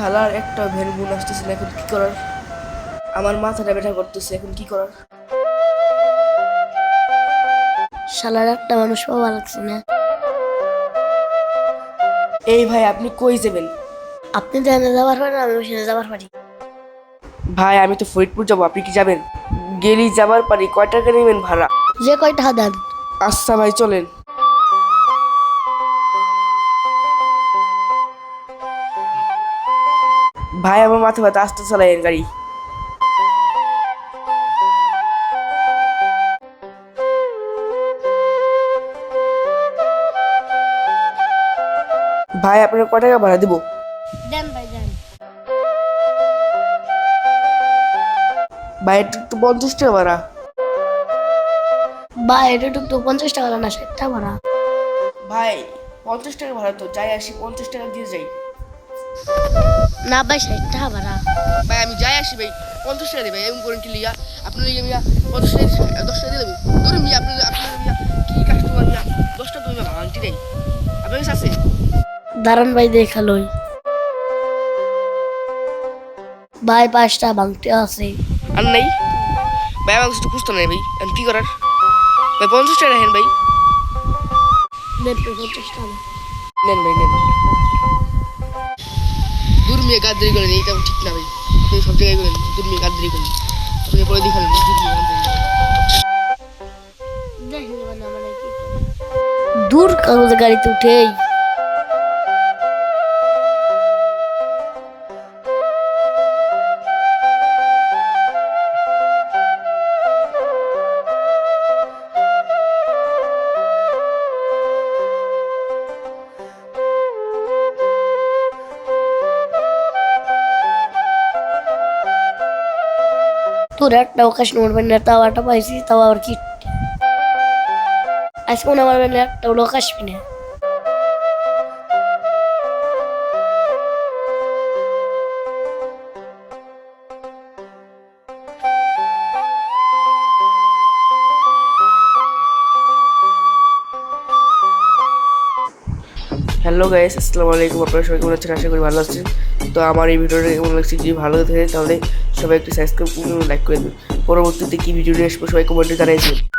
শালার একটা ভ্যান গুণ আসতেছে না, এখন কি করার? আমার মাথাটা ব্যথা করতেছে, এখন কি করার? শালার একটা মানুষ পাওয়া লাগছে না। এই ভাই, আপনি কই যাবেন? আপনি দেনে যাবার পারেন, আমি ওখানে যাবার পারি। ভাই, আমি তো ফরিদপুর যাবো, আপনি কি যাবেন? গেলি যাবার পারি, কয় টাকা নেবেন ভাড়া? যে কয়টা দেন। আচ্ছা ভাই, চলেন। ভাই, আমার মাথা ব্যথা, আস্তে চালাইয়েন গাড়ি। ভাই, আপনার কয় টাকা ভাড়া দিব? দেন ভাই দেন। ভাই, একটু 50 টাকা ভাড়া। বা এটা তো 50 টাকা না, 60 টাকা ভাড়া। ভাই, 50 টাকা ভাড়া তো, যাই আসি 50 টাকা দিয়ে যাই। না ভাই, 60 টাকা ভাড়া। ভাই, আমি যাই আসি ভাই, 50 টাকা দেবে, এমন করেন কি লিগা? আপনার লিগে মিয়া 50 টাকা 10 টাকা দিয়ে দেবেন? ধরুন মিয়া, আপনার মিয়া কি কাস্টমার মিয়া, 10 টাকা তুমি ভাঙতি নেই আপনার কাছে আছে? দাঁড়ান ভাই দেখালই। ভাই 5টা ভাঙতে আছে। আর নাই ভাই, আমার কাছে তো খুঁজতে নাই ভাই, আমি কি করার? ভাই 50 টাকা রাখেন ভাই। দেন 50 টাকা। নেন ভাই, নেন। দূর মিয়া, গাদ্দারি করেন, এইটা ঠিক না ভাই। আপনি সব জায়গায় করেন, দূর মিয়া গাদ্দারি করেন। আপনি পরে দেখালেন দূর মিয়া গাদ্দারি। দেখেন মানে আমরা কি করি। দূর কাগজে গাড়িতে উঠেই তোর একটা অকাশ নোট বানি না, তাও একটা পাইছি, তাও আবার কি আজকে মনে আমার বানি একটা লোক আসবি না। হ্যালো গাইস, আসসালামু আলাইকুম। আপনারা সবাই কেমন আছেন? আশা করি ভালো আছেন। তো আমার এই ভিডিওটা কেমন লাগছে, যদি ভালো থাকে তাহলে সবাই একটু সাবস্ক্রাইব করে লাইক করে দেবেন। পরবর্তীতে কি ভিডিও নিয়ে আসবো সবাই কমেন্টে জানিয়ে দেবেন।